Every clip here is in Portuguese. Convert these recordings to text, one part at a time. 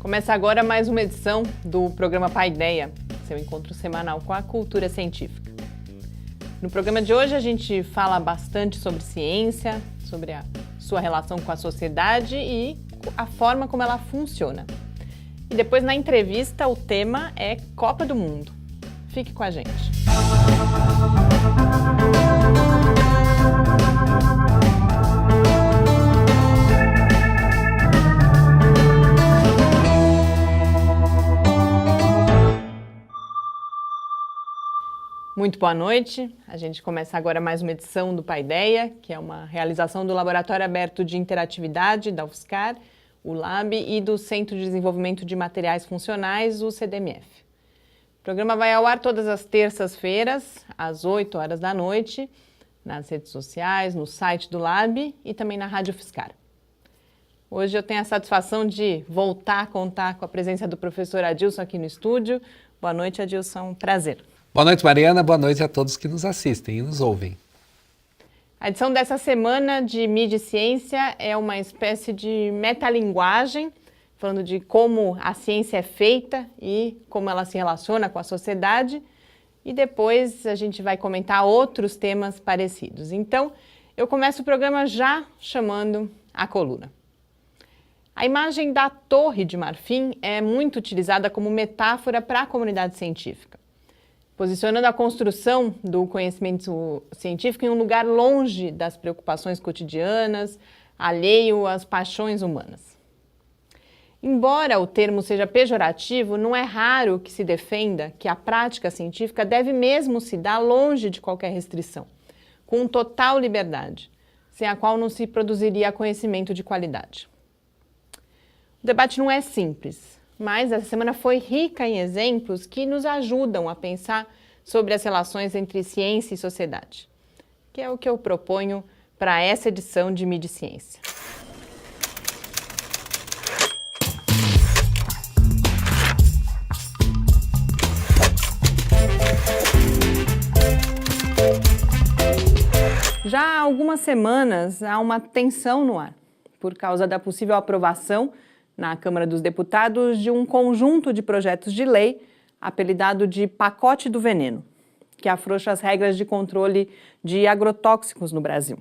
Começa agora mais uma edição do programa Paideia, seu encontro semanal com a cultura científica. No programa de hoje a gente fala bastante sobre ciência, sobre a sua relação com a sociedade e a forma como ela funciona. E depois na entrevista o tema é Copa do Mundo. Fique com a gente. Muito boa noite. A gente começa agora mais uma edição do Paideia, que é uma realização do Laboratório Aberto de Interatividade da UFSCar, o LAB, e do Centro de Desenvolvimento de Materiais Funcionais, o CDMF. O programa vai ao ar todas as terças-feiras, às 8 horas da noite, nas redes sociais, no site do LAB e também na Rádio UFSCar. Hoje eu tenho a satisfação de voltar a contar com a presença do professor Adilson aqui no estúdio. Boa noite, Adilson. Prazer. Boa noite, Mariana. Boa noite a todos que nos assistem e nos ouvem. A edição dessa semana de Mídia e Ciência é uma espécie de metalinguagem, falando de como a ciência é feita e como ela se relaciona com a sociedade. E depois a gente vai comentar outros temas parecidos. Então, eu começo o programa já chamando a coluna. A imagem da Torre de Marfim é muito utilizada como metáfora para a comunidade científica, posicionando a construção do conhecimento científico em um lugar longe das preocupações cotidianas, alheio às paixões humanas. Embora o termo seja pejorativo, não é raro que se defenda que a prática científica deve mesmo se dar longe de qualquer restrição, com total liberdade, sem a qual não se produziria conhecimento de qualidade. O debate não é simples, mas essa semana foi rica em exemplos que nos ajudam a pensar sobre as relações entre ciência e sociedade, que é o que eu proponho para essa edição de Mídia e Ciência. Já há algumas semanas há uma tensão no ar, por causa da possível aprovação na Câmara dos Deputados de um conjunto de projetos de lei apelidado de Pacote do Veneno, que afrouxa as regras de controle de agrotóxicos no Brasil.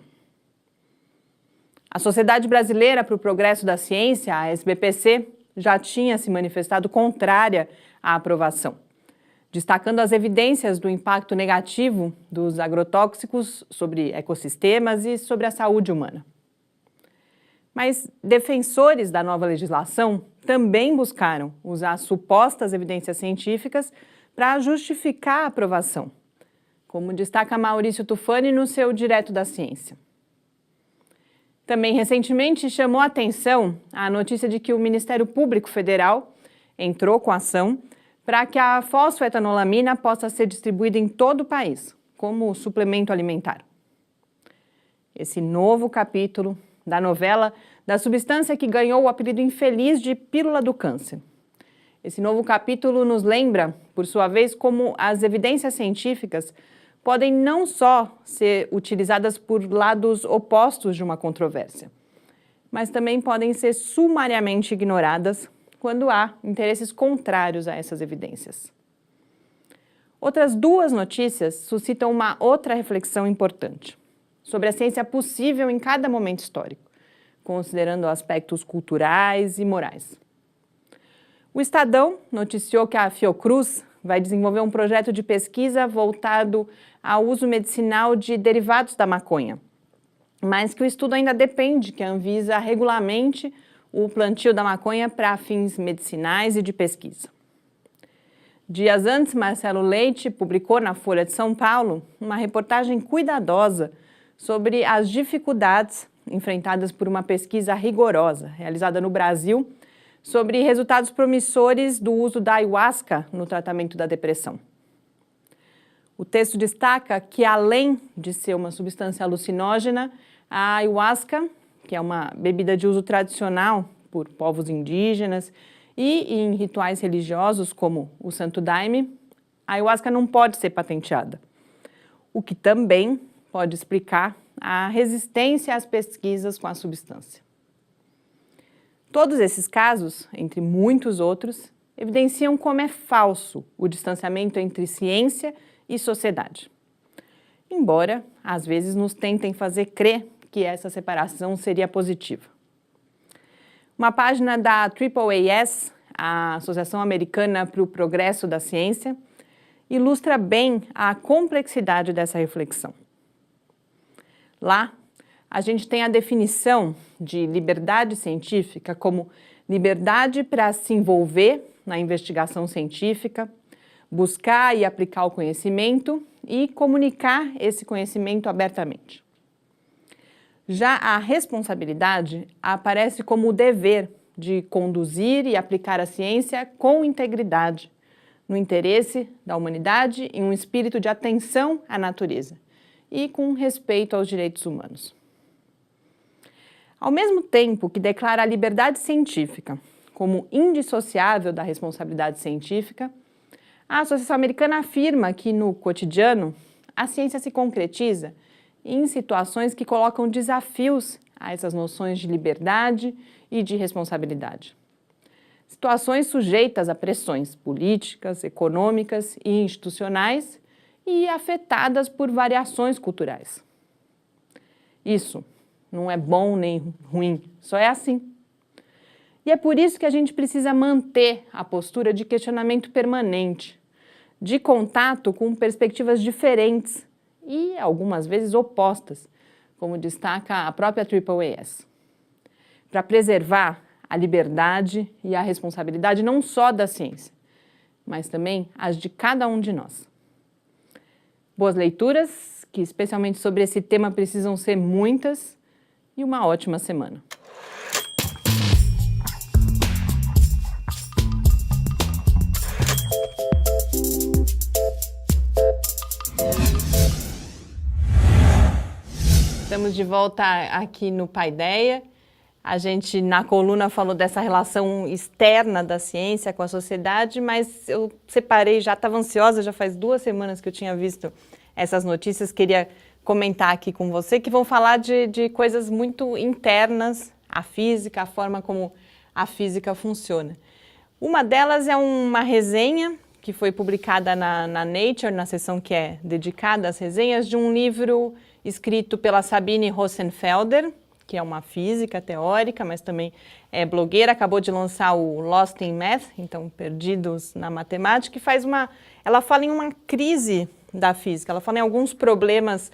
A Sociedade Brasileira para o Progresso da Ciência, a SBPC, já tinha se manifestado contrária à aprovação, destacando as evidências do impacto negativo dos agrotóxicos sobre ecossistemas e sobre a saúde humana. Mas defensores da nova legislação também buscaram usar supostas evidências científicas para justificar a aprovação, como destaca Maurício Tufani no seu Direto da Ciência. Também recentemente chamou a atenção a notícia de que o Ministério Público Federal entrou com ação para que a fosfoetanolamina possa ser distribuída em todo o país, como suplemento alimentar. Esse novo capítulo da novela da substância que ganhou o apelido infeliz de pílula do câncer. Esse novo capítulo nos lembra, por sua vez, como as evidências científicas podem não só ser utilizadas por lados opostos de uma controvérsia, mas também podem ser sumariamente ignoradas quando há interesses contrários a essas evidências. Outras duas notícias suscitam uma outra reflexão importante sobre a ciência possível em cada momento histórico, considerando aspectos culturais e morais. O Estadão noticiou que a Fiocruz vai desenvolver um projeto de pesquisa voltado ao uso medicinal de derivados da maconha, mas que o estudo ainda depende que a Anvisa regulamente o plantio da maconha para fins medicinais e de pesquisa. Dias antes, Marcelo Leite publicou na Folha de São Paulo uma reportagem cuidadosa sobre as dificuldades enfrentadas por uma pesquisa rigorosa realizada no Brasil sobre resultados promissores do uso da ayahuasca no tratamento da depressão. O texto destaca que, além de ser uma substância alucinógena, a ayahuasca, que é uma bebida de uso tradicional por povos indígenas e em rituais religiosos como o Santo Daime, a ayahuasca não pode ser patenteada, o que também pode explicar a resistência às pesquisas com a substância. Todos esses casos, entre muitos outros, evidenciam como é falso o distanciamento entre ciência e sociedade. Embora, às vezes, nos tentem fazer crer que essa separação seria positiva. Uma página da AAAS, a Associação Americana para o Progresso da Ciência, ilustra bem a complexidade dessa reflexão. Lá, a gente tem a definição de liberdade científica como liberdade para se envolver na investigação científica, buscar e aplicar o conhecimento e comunicar esse conhecimento abertamente. Já a responsabilidade aparece como o dever de conduzir e aplicar a ciência com integridade, no interesse da humanidade e um espírito de atenção à natureza e com respeito aos direitos humanos. Ao mesmo tempo que declara a liberdade científica como indissociável da responsabilidade científica, a Associação Americana afirma que, no cotidiano, a ciência se concretiza em situações que colocam desafios a essas noções de liberdade e de responsabilidade. Situações sujeitas a pressões políticas, econômicas e institucionais e afetadas por variações culturais. Isso não é bom nem ruim, só é assim. E é por isso que a gente precisa manter a postura de questionamento permanente, de contato com perspectivas diferentes e, algumas vezes, opostas, como destaca a própria AAAS, para preservar a liberdade e a responsabilidade não só da ciência, mas também as de cada um de nós. Boas leituras, que especialmente sobre esse tema precisam ser muitas, e uma ótima semana. Estamos de volta aqui no Paideia. A gente, na coluna, falou dessa relação externa da ciência com a sociedade, mas eu separei, já estava ansiosa, já faz 2 semanas que eu tinha visto essas notícias, queria comentar aqui com você, que vão falar de coisas muito internas à física, a forma como a física funciona. Uma delas é uma resenha que foi publicada na Nature, na seção que é dedicada às resenhas, de um livro escrito pela Sabine Rosenfelder, que é uma física teórica, mas também é blogueira, acabou de lançar o Lost in Math, então Perdidos na Matemática, e ela fala em uma crise da física, ela fala em alguns problemas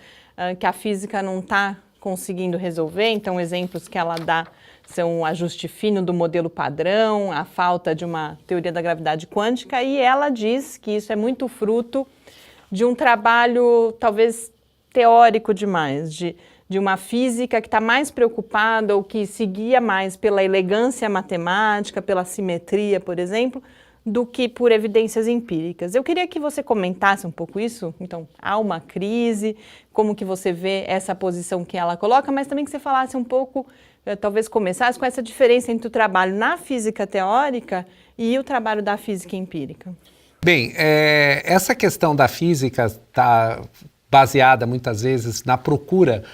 que a física não está conseguindo resolver, então exemplos que ela dá são o ajuste fino do modelo padrão, a falta de uma teoria da gravidade quântica, e ela diz que isso é muito fruto de um trabalho talvez teórico demais, de uma física que está mais preocupada ou que se guia mais pela elegância matemática, pela simetria, por exemplo, do que por evidências empíricas. Eu queria que você comentasse um pouco isso. Então, há uma crise, como que você vê essa posição que ela coloca, mas também que você falasse um pouco, talvez começasse com essa diferença entre o trabalho na física teórica e o trabalho da física empírica. Bem, essa questão da física está baseada muitas vezes na procura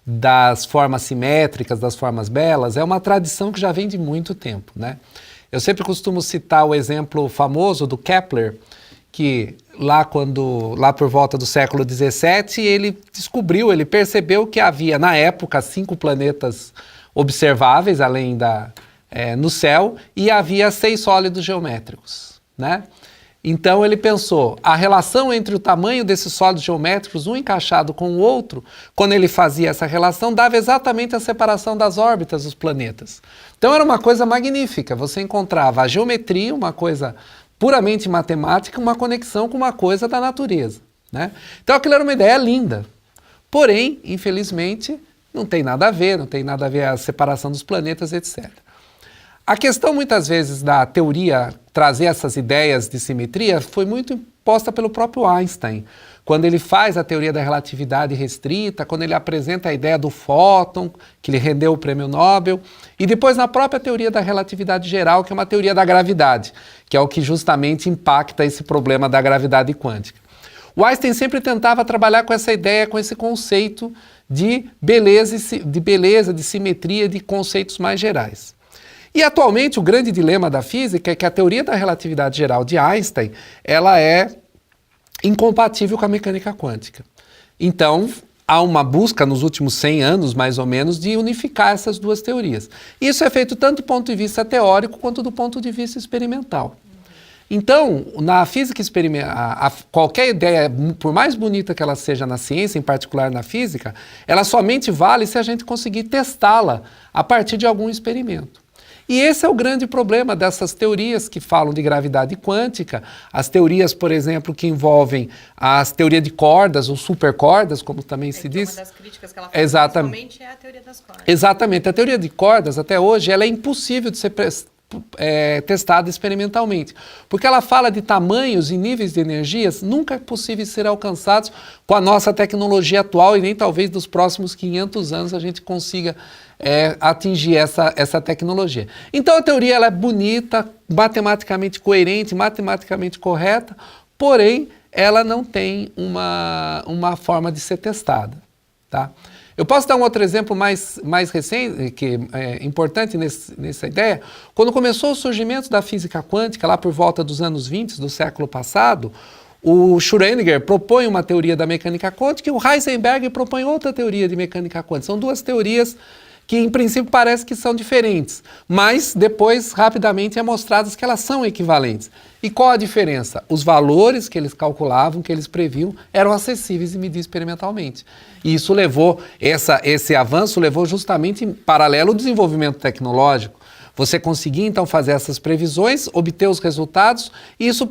das formas simétricas, das formas belas, é uma tradição que já vem de muito tempo, né? Eu sempre costumo citar o exemplo famoso do Kepler, que lá por volta do século XVII, ele percebeu que havia, na época, 5 planetas observáveis, no céu, e havia 6 sólidos geométricos, né? Então ele pensou, a relação entre o tamanho desses sólidos geométricos, um encaixado com o outro, quando ele fazia essa relação, dava exatamente a separação das órbitas dos planetas. Então era uma coisa magnífica, você encontrava a geometria, uma coisa puramente matemática, uma conexão com uma coisa da natureza, né? Então aquilo era uma ideia linda, porém, infelizmente, não tem nada a ver a separação dos planetas, etc. A questão, muitas vezes, da teoria trazer essas ideias de simetria foi muito imposta pelo próprio Einstein. Quando ele faz a teoria da relatividade restrita, quando ele apresenta a ideia do fóton, que lhe rendeu o prêmio Nobel, e depois na própria teoria da relatividade geral, que é uma teoria da gravidade, que é o que justamente impacta esse problema da gravidade quântica. O Einstein sempre tentava trabalhar com essa ideia, com esse conceito de beleza, de simetria, de conceitos mais gerais. E atualmente o grande dilema da física é que a teoria da relatividade geral de Einstein, ela é incompatível com a mecânica quântica. Então, há uma busca nos últimos 100 anos, mais ou menos, de unificar essas duas teorias. Isso é feito tanto do ponto de vista teórico quanto do ponto de vista experimental. Então, na física experimental, qualquer ideia, por mais bonita que ela seja na ciência, em particular na física, ela somente vale se a gente conseguir testá-la a partir de algum experimento. E esse é o grande problema dessas teorias que falam de gravidade quântica, as teorias, por exemplo, que envolvem as teorias de cordas, ou supercordas, como também se diz. Uma das críticas que ela faz principalmente é a teoria das cordas. Exatamente. A teoria de cordas, até hoje, ela é impossível de ser testada experimentalmente, porque ela fala de tamanhos e níveis de energias nunca possíveis ser alcançados com a nossa tecnologia atual e nem talvez nos próximos 500 anos a gente consiga atingir essa tecnologia. Então a teoria ela é bonita, matematicamente coerente, matematicamente correta, porém ela não tem uma forma de ser testada, tá? Eu posso dar um outro exemplo mais recente, que é importante nessa ideia. Quando começou o surgimento da física quântica, lá por volta dos anos 20 do século passado, o Schrödinger propõe uma teoria da mecânica quântica e o Heisenberg propõe outra teoria de mecânica quântica. São duas teorias que, em princípio, parece que são diferentes, mas depois, rapidamente, é mostrado que elas são equivalentes. E qual a diferença? Os valores que eles calculavam, que eles previam, eram acessíveis de medir experimentalmente. E isso levou, esse avanço levou justamente em paralelo ao desenvolvimento tecnológico. Você conseguia, então, fazer essas previsões, obter os resultados, e isso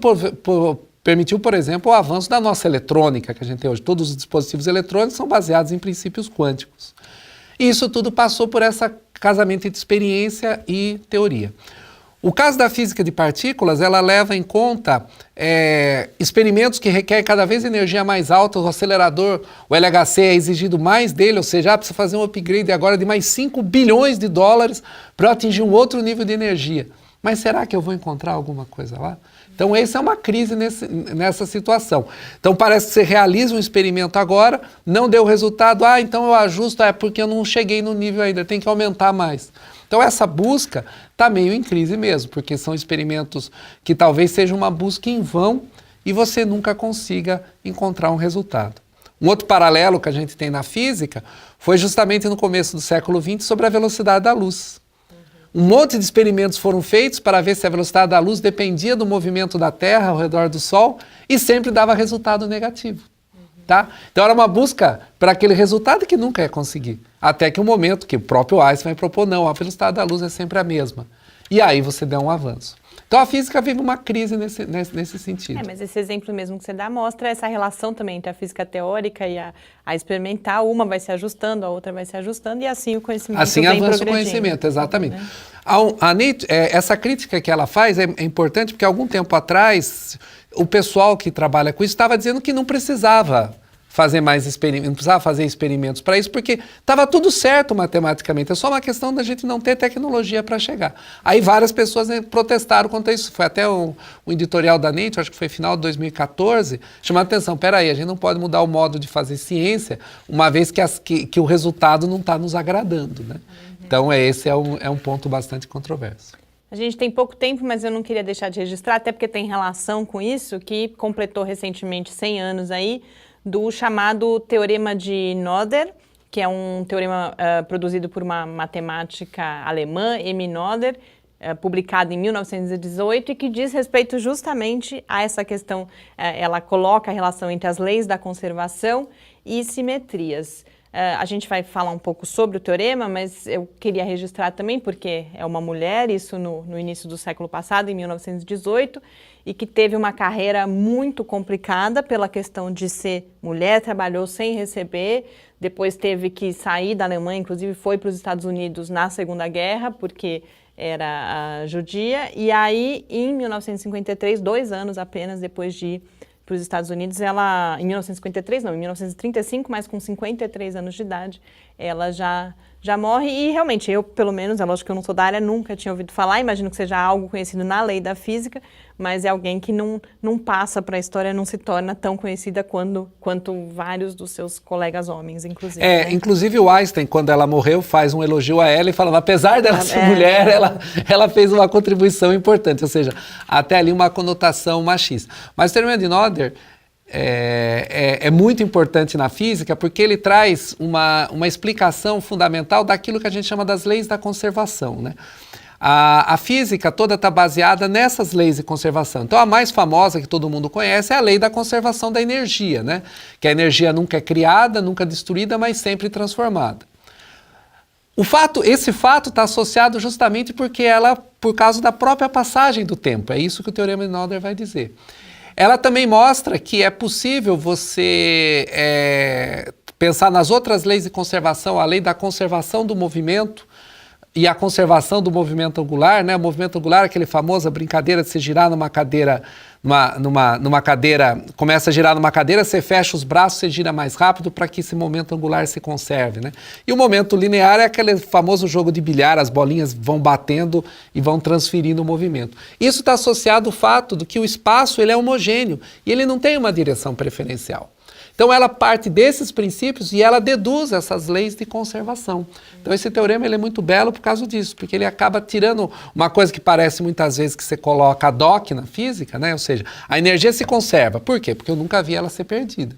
permitiu, por exemplo, o avanço da nossa eletrônica, que a gente tem hoje. Todos os dispositivos eletrônicos são baseados em princípios quânticos. E isso tudo passou por esse casamento entre experiência e teoria. O caso da física de partículas, ela leva em conta experimentos que requerem cada vez energia mais alta, o acelerador, o LHC é exigido mais dele, ou seja, precisa fazer um upgrade agora de mais 5 bilhões de dólares para atingir um outro nível de energia. Mas será que eu vou encontrar alguma coisa lá? Então, essa é uma crise nessa situação. Então, parece que você realiza um experimento agora, não deu resultado, então eu ajusto, porque eu não cheguei no nível ainda, tem que aumentar mais. Então, essa busca está meio em crise mesmo, porque são experimentos que talvez sejam uma busca em vão e você nunca consiga encontrar um resultado. Um outro paralelo que a gente tem na física foi justamente no começo do século XX sobre a velocidade da luz. Um monte de experimentos foram feitos para ver se a velocidade da luz dependia do movimento da Terra ao redor do Sol e sempre dava resultado negativo. Tá? Então era uma busca para aquele resultado que nunca ia conseguir. Até que o momento que o próprio Einstein propôs, não, a velocidade da luz é sempre a mesma. E aí você deu um avanço. Então a física vive uma crise nesse sentido. Mas esse exemplo mesmo que você dá mostra essa relação também entre a física teórica e a experimental. Uma vai se ajustando, a outra vai se ajustando e assim o conhecimento assim avança o conhecimento, exatamente. Essa crítica que ela faz é importante porque algum tempo atrás o pessoal que trabalha com isso estava dizendo que não precisava fazer mais experimentos, não precisava fazer experimentos para isso, porque estava tudo certo matematicamente, é só uma questão da gente não ter tecnologia para chegar. Aí várias pessoas protestaram contra isso, foi até um editorial da Nature, acho que foi final de 2014, chamando a atenção, peraí, a gente não pode mudar o modo de fazer ciência, uma vez que o resultado não está nos agradando, né? Então esse é um ponto bastante controverso. A gente tem pouco tempo, mas eu não queria deixar de registrar, até porque tem relação com isso, que completou recentemente 100 anos aí, do chamado Teorema de Noether, que é um teorema produzido por uma matemática alemã, Emmy Noether, publicado em 1918 e que diz respeito justamente a essa questão, ela coloca a relação entre as leis da conservação e simetrias. A gente vai falar um pouco sobre o teorema, mas eu queria registrar também, porque é uma mulher, isso no início do século passado, em 1918, e que teve uma carreira muito complicada pela questão de ser mulher, trabalhou sem receber, depois teve que sair da Alemanha, inclusive foi para os Estados Unidos na Segunda Guerra, porque era judia, e aí em 1953, 2 anos apenas depois de ir para os Estados Unidos, em 1953 não, em 1935, mas com 53 anos de idade, ela já morre. E realmente, eu, pelo menos, é lógico que eu não sou da área, nunca tinha ouvido falar, imagino que seja algo conhecido na lei da física, mas é alguém que não passa para a história, não se torna tão conhecida quanto vários dos seus colegas homens, inclusive. Né? Inclusive o Einstein, quando ela morreu, faz um elogio a ela e fala, apesar dela ser mulher, ela fez uma contribuição importante, ou seja, até ali uma conotação machista. Mas o teorema de Noether é muito importante na física porque ele traz uma explicação fundamental daquilo que a gente chama das leis da conservação, né? A física toda está baseada nessas leis de conservação. Então, a mais famosa que todo mundo conhece é a lei da conservação da energia, né? Que a energia nunca é criada, nunca destruída, mas sempre transformada. Esse fato está associado justamente por causa da própria passagem do tempo. É isso que o teorema de Noether vai dizer. Ela também mostra que é possível você pensar nas outras leis de conservação, a lei da conservação do movimento, e a conservação do movimento angular, né? O movimento angular é aquele famosa brincadeira de se girar numa cadeira, numa cadeira, começa a girar numa cadeira, você fecha os braços, você gira mais rápido para que esse momento angular se conserve, né? E o momento linear é aquele famoso jogo de bilhar, as bolinhas vão batendo e vão transferindo o movimento. Isso está associado ao fato de que o espaço ele é homogêneo e ele não tem uma direção preferencial. Então ela parte desses princípios e ela deduz essas leis de conservação. Então esse teorema ele é muito belo por causa disso, porque ele acaba tirando uma coisa que parece muitas vezes que você coloca ad hoc na física, né? Ou seja, a energia se conserva. Por quê? Porque eu nunca vi ela ser perdida.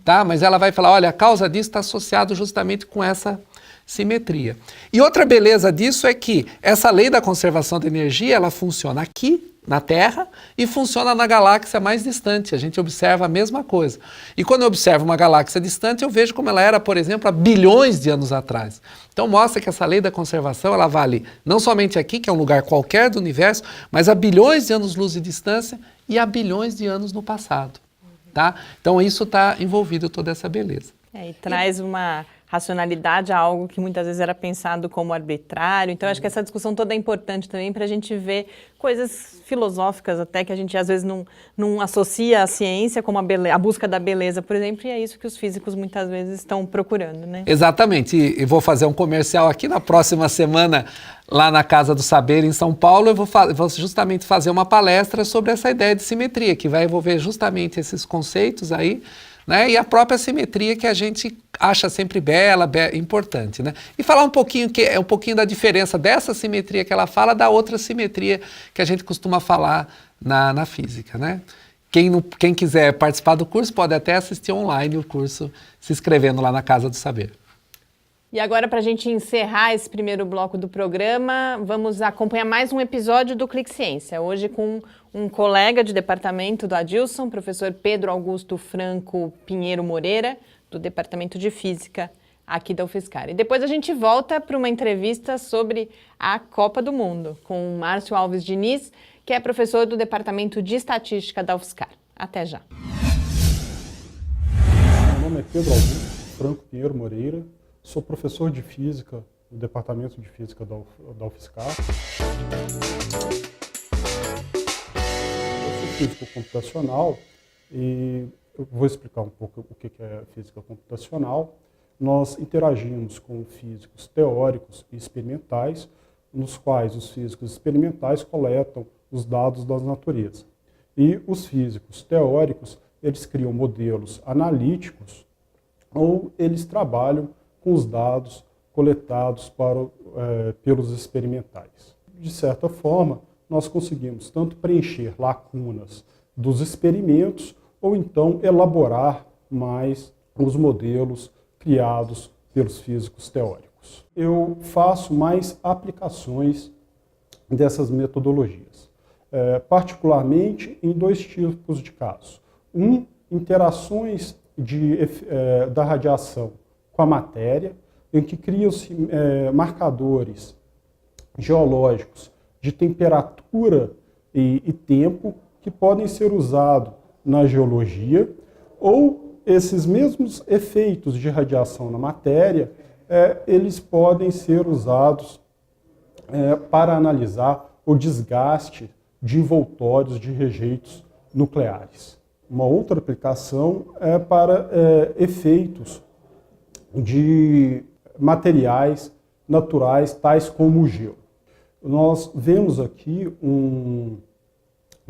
Tá? Mas ela vai falar, olha, a causa disso está associada justamente com essa simetria. E outra beleza disso é que essa lei da conservação da energia, ela funciona aqui, na Terra, e funciona na galáxia mais distante. A gente observa a mesma coisa. E quando eu observo uma galáxia distante, eu vejo como ela era, por exemplo, há bilhões de anos atrás. Então mostra que essa lei da conservação, ela vale não somente aqui, que é um lugar qualquer do universo, mas há bilhões de anos-luz de distância e há bilhões de anos no passado. Tá? Então isso está envolvido toda essa beleza. E traz uma racionalidade a algo que muitas vezes era pensado como arbitrário. Então, acho que essa discussão toda é importante também para a gente ver coisas filosóficas até que a gente às vezes não associa à ciência, como a busca da beleza, por exemplo, e é isso que os físicos muitas vezes estão procurando, né? Exatamente. E vou fazer um comercial aqui na próxima semana, lá na Casa do Saber, em São Paulo, eu vou justamente fazer uma palestra sobre essa ideia de simetria, que vai envolver justamente esses conceitos aí, né, e a própria simetria que a gente acha sempre bela, importante, né? E falar um pouquinho da diferença dessa simetria que ela fala da outra simetria que a gente costuma falar na física, né? Quem quiser participar do curso pode até assistir online o curso, se inscrevendo lá na Casa do Saber. E agora, para a gente encerrar esse primeiro bloco do programa, vamos acompanhar mais um episódio do Clique Ciência. Hoje com um colega de departamento do Adilson, professor Pedro Augusto Franco Pinheiro Moreira, do Departamento de Física aqui da UFSCar. E depois a gente volta para uma entrevista sobre a Copa do Mundo, com o Márcio Alves Diniz, que é professor do Departamento de Estatística da UFSCar. Até já. Meu nome é Pedro Augusto Franco Pinheiro Moreira. Sou professor de Física no Departamento de Física da UFSCar. Eu sou físico computacional e eu vou explicar um pouco o que é física computacional. Nós interagimos com físicos teóricos e experimentais, nos quais os físicos experimentais coletam os dados da natureza. E os físicos teóricos, eles criam modelos analíticos ou eles trabalham com os dados coletados pelos experimentais. De certa forma, nós conseguimos tanto preencher lacunas dos experimentos ou então elaborar mais os modelos criados pelos físicos teóricos. Eu faço mais aplicações dessas metodologias, particularmente em dois tipos de casos. Interações da radiação com a matéria, em que criam-se marcadores geológicos de temperatura e tempo que podem ser usados na geologia, ou esses mesmos efeitos de radiação na matéria, eles podem ser usados para analisar o desgaste de envoltórios de rejeitos nucleares. Uma outra aplicação é para efeitos de materiais naturais, tais como o gelo. Nós vemos aqui um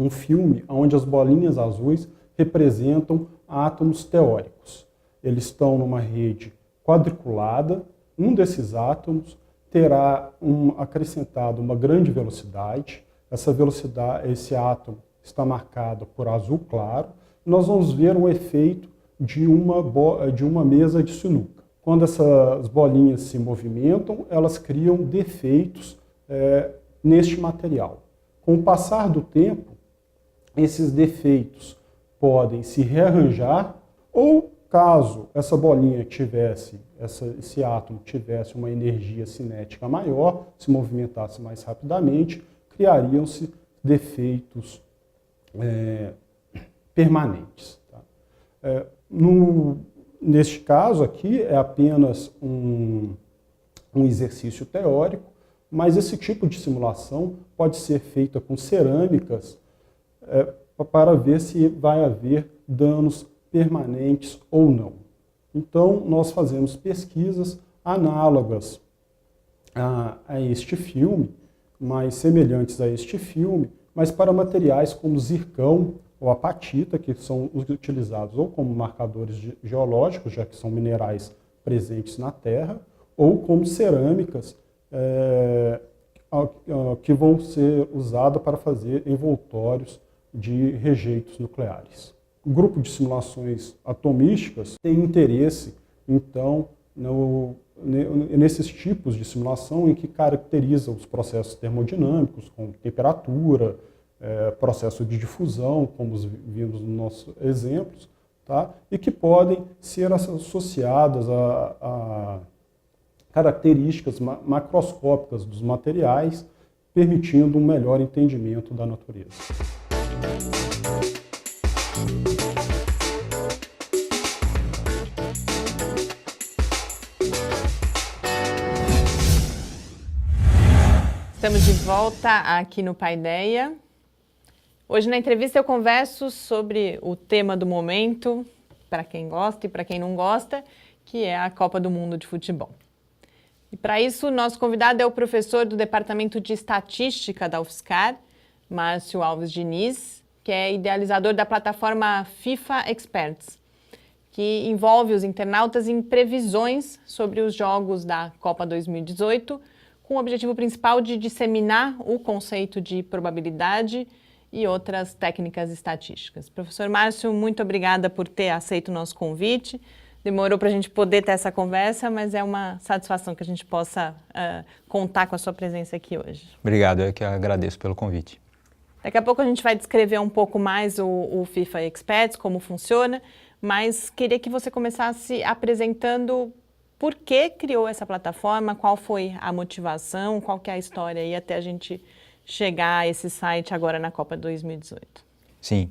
filme onde as bolinhas azuis representam átomos teóricos. Eles estão numa rede quadriculada, um desses átomos terá acrescentado uma grande velocidade. Essa velocidade, esse átomo está marcado por azul claro. Nós vamos ver o efeito de uma mesa de sinuca. Quando essas bolinhas se movimentam, elas criam defeitos neste material. Com o passar do tempo, esses defeitos podem se rearranjar ou, caso essa bolinha esse átomo tivesse uma energia cinética maior, se movimentasse mais rapidamente, criariam-se defeitos permanentes. Tá? Neste caso aqui é apenas um exercício teórico, mas esse tipo de simulação pode ser feita com cerâmicas para ver se vai haver danos permanentes ou não. Então, nós fazemos pesquisas análogas a este filme, mais semelhantes a este filme, mas para materiais como zircão ou apatita, que são utilizados ou como marcadores geológicos, já que são minerais presentes na Terra, ou como cerâmicas que vão ser usadas para fazer envoltórios de rejeitos nucleares. O grupo de simulações atomísticas tem interesse, então, nesses tipos de simulação em que caracterizam os processos termodinâmicos, como temperatura, processo de difusão, como vimos nos nossos exemplos, tá? E que podem ser associadas a características macroscópicas dos materiais, permitindo um melhor entendimento da natureza. Estamos de volta aqui no Paideia. Hoje na entrevista eu converso sobre o tema do momento, para quem gosta e para quem não gosta, que é a Copa do Mundo de Futebol. E para isso, nosso convidado é o professor do Departamento de Estatística da UFSCar, Márcio Alves Diniz, que é idealizador da plataforma FIFA Experts, que envolve os internautas em previsões sobre os jogos da Copa 2018, com o objetivo principal de disseminar o conceito de probabilidade e outras técnicas estatísticas. Professor Márcio, muito obrigada por ter aceito o nosso convite. Demorou para a gente poder ter essa conversa, mas é uma satisfação que a gente possa contar com a sua presença aqui hoje. Obrigado, eu que agradeço pelo convite. Daqui a pouco a gente vai descrever um pouco mais o FIFA Experts, como funciona, mas queria que você começasse apresentando por que criou essa plataforma, qual foi a motivação, qual que é a história aí até a gente chegar a esse site agora na Copa 2018. Sim.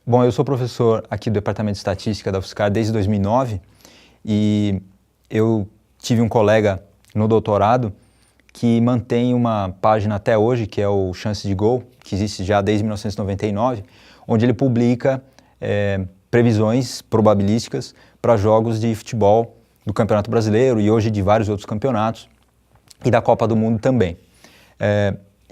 Bom, eu sou professor aqui do Departamento de Estatística da UFSCar desde 2009 e eu tive um colega no doutorado que mantém uma página até hoje, que é o Chance de Gol, que existe já desde 1999, onde ele publica previsões probabilísticas para jogos de futebol do Campeonato Brasileiro e hoje de vários outros campeonatos e da Copa do Mundo também.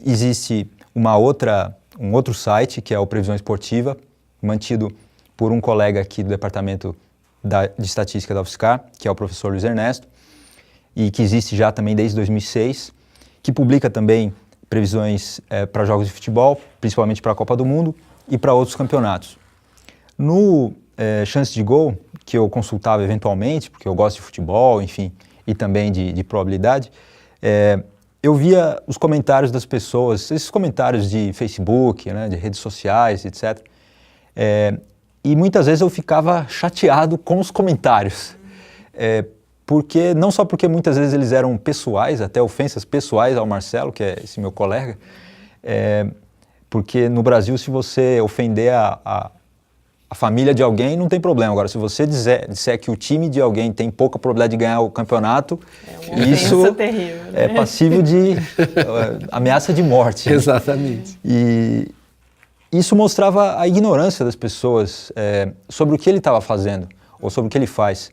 Existe um outro site, que é o Previsão Esportiva, mantido por um colega aqui do Departamento de Estatística da UFSCar, que é o professor Luiz Ernesto, e que existe já também desde 2006, que publica também previsões para jogos de futebol, principalmente para a Copa do Mundo e para outros campeonatos. No Chance de Gol, que eu consultava eventualmente, porque eu gosto de futebol, enfim, e também de probabilidade, eu via os comentários das pessoas, esses comentários de Facebook, né, de redes sociais, etc. E muitas vezes eu ficava chateado com os comentários, porque não só porque muitas vezes eles eram pessoais, até ofensas pessoais ao Marcelo, que é esse meu colega, porque no Brasil, se você ofender a família de alguém, não tem problema. Agora, se você disser que o time de alguém tem pouca probabilidade de ganhar o campeonato, isso terrível, né? É passível de ameaça de morte. Exatamente. E isso mostrava a ignorância das pessoas sobre o que ele estava fazendo, ou sobre o que ele faz.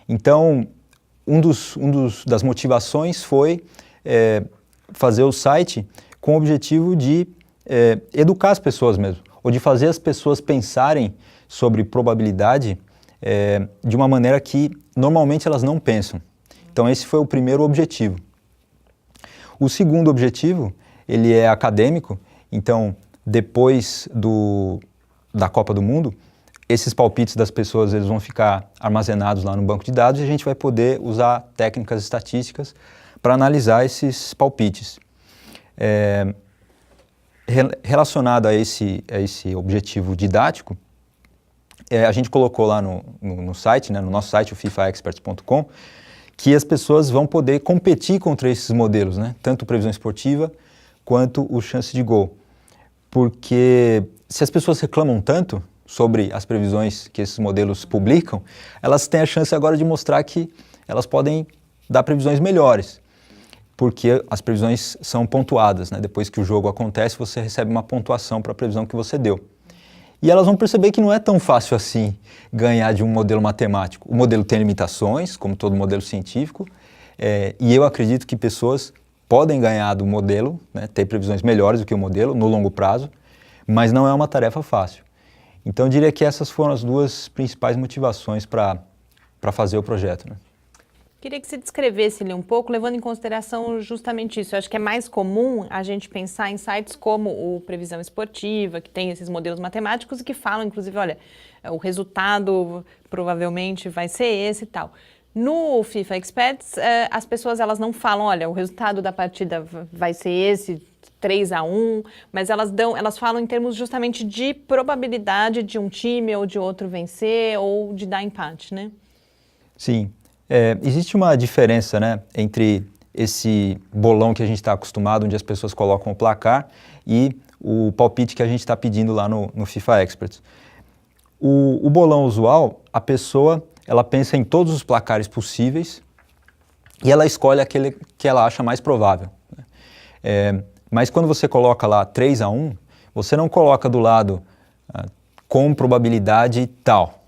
Então, das motivações foi fazer o site com o objetivo de educar as pessoas mesmo, ou de fazer as pessoas pensarem sobre probabilidade de uma maneira que normalmente elas não pensam. Então esse foi o primeiro objetivo. O segundo objetivo, ele é acadêmico, então depois da Copa do Mundo, esses palpites das pessoas eles vão ficar armazenados lá no banco de dados e a gente vai poder usar técnicas estatísticas para analisar esses palpites. Relacionado a esse objetivo didático, a gente colocou lá no site, né, no nosso site, o fifaexperts.com, que as pessoas vão poder competir contra esses modelos, né, tanto previsão esportiva quanto o chance de gol. Porque se as pessoas reclamam tanto sobre as previsões que esses modelos publicam, elas têm a chance agora de mostrar que elas podem dar previsões melhores, porque as previsões são pontuadas, né? Depois que o jogo acontece, você recebe uma pontuação para a previsão que você deu. E elas vão perceber que não é tão fácil assim ganhar de um modelo matemático. O modelo tem limitações, como todo modelo científico, e eu acredito que pessoas podem ganhar do modelo, né, ter previsões melhores do que o modelo no longo prazo, mas não é uma tarefa fácil. Então eu diria que essas foram as duas principais motivações para fazer o projeto, né? Queria que você descrevesse ali um pouco, levando em consideração justamente isso. Eu acho que é mais comum a gente pensar em sites como o Previsão Esportiva, que tem esses modelos matemáticos e que falam, inclusive, olha, o resultado provavelmente vai ser esse e tal. No FIFA Experts, as pessoas elas não falam, olha, o resultado da partida vai ser esse, 3-1, mas elas falam em termos justamente de probabilidade de um time ou de outro vencer ou de dar empate, né? Sim. Existe uma diferença, né, entre esse bolão que a gente está acostumado, onde as pessoas colocam o placar, e o palpite que a gente está pedindo lá no FIFA Experts. O bolão usual, a pessoa ela pensa em todos os placares possíveis e ela escolhe aquele que ela acha mais provável. Mas quando você coloca lá 3-1, você não coloca do lado com probabilidade tal.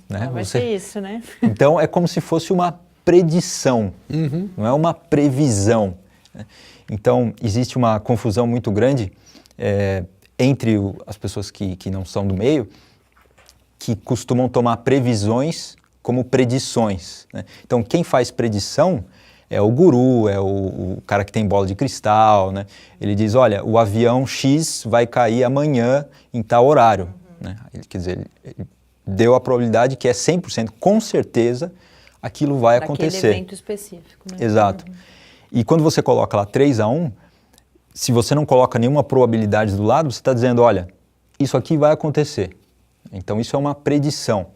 Né? Vai ser isso, né? Então é como se fosse uma predição, não é uma previsão. Então existe uma confusão muito grande entre as pessoas que não são do meio, que costumam tomar previsões como predições, né? Então quem faz predição é o guru, é o cara que tem bola de cristal, né? Ele diz, olha, o avião X vai cair amanhã em tal horário. Né? Quer dizer, ele deu a probabilidade que é 100%, com certeza, aquilo vai acontecer. Daquele evento específico. Né? Exato. E quando você coloca lá 3-1, se você não coloca nenhuma probabilidade do lado, você está dizendo, olha, isso aqui vai acontecer. Então isso é uma predição.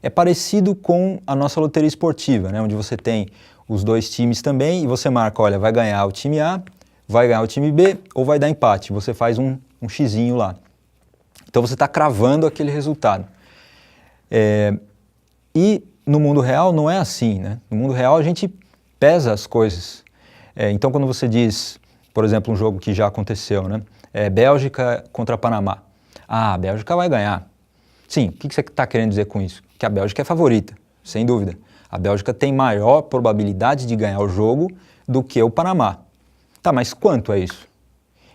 É parecido com a nossa loteria esportiva, né? Onde você tem os dois times também e você marca, olha, vai ganhar o time A, vai ganhar o time B ou vai dar empate. Você faz um xizinho lá. Então você está cravando aquele resultado. E no mundo real não é assim, né? No mundo real a gente pesa as coisas. Então quando você diz, por exemplo, um jogo que já aconteceu, né? Bélgica contra Panamá. Ah, a Bélgica vai ganhar. Sim, o que você está querendo dizer com isso? Que a Bélgica é favorita, sem dúvida. A Bélgica tem maior probabilidade de ganhar o jogo do que o Panamá. Tá, mas quanto é isso?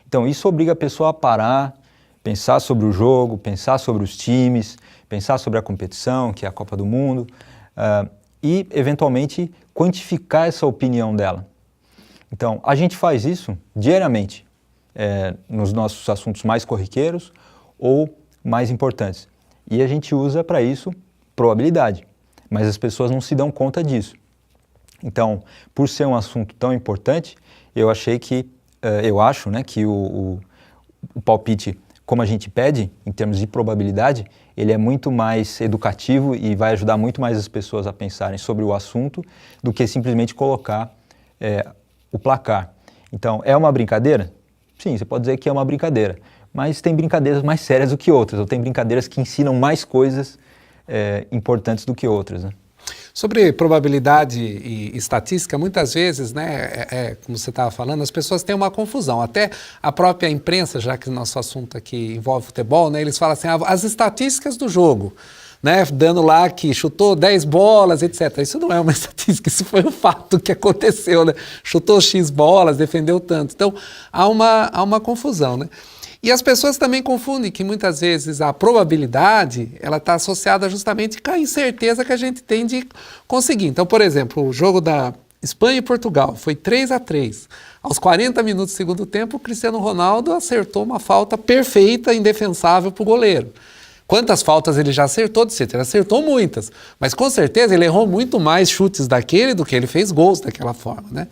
Então isso obriga a pessoa a parar, pensar sobre o jogo, pensar sobre os times, pensar sobre a competição, que é a Copa do Mundo, e, eventualmente, quantificar essa opinião dela. Então, a gente faz isso diariamente, nos nossos assuntos mais corriqueiros ou mais importantes. E a gente usa para isso probabilidade, mas as pessoas não se dão conta disso. Então, por ser um assunto tão importante, eu acho, né, que o palpite, como a gente pede, em termos de probabilidade, ele é muito mais educativo e vai ajudar muito mais as pessoas a pensarem sobre o assunto do que simplesmente colocar o placar. Então, é uma brincadeira? Sim, você pode dizer que é uma brincadeira, mas tem brincadeiras mais sérias do que outras, ou tem brincadeiras que ensinam mais coisas importantes do que outras, né? Sobre probabilidade e estatística, muitas vezes, né, como você estava falando, as pessoas têm uma confusão. Até a própria imprensa, já que o nosso assunto aqui envolve futebol, né, eles falam assim, as estatísticas do jogo. né, dando lá que chutou 10 bolas, etc. Isso não é uma estatística, isso foi um fato que aconteceu, né? Chutou X bolas, defendeu tanto. Então, há uma confusão, né? E as pessoas também confundem que muitas vezes a probabilidade, ela está associada justamente com a incerteza que a gente tem de conseguir. Então, por exemplo, o jogo da Espanha e Portugal foi 3-3. Aos 40 minutos do segundo tempo, o Cristiano Ronaldo acertou uma falta perfeita, indefensável para o goleiro. Quantas faltas ele já acertou? Ele acertou muitas, mas com certeza ele errou muito mais chutes daquele do que ele fez gols daquela forma, né?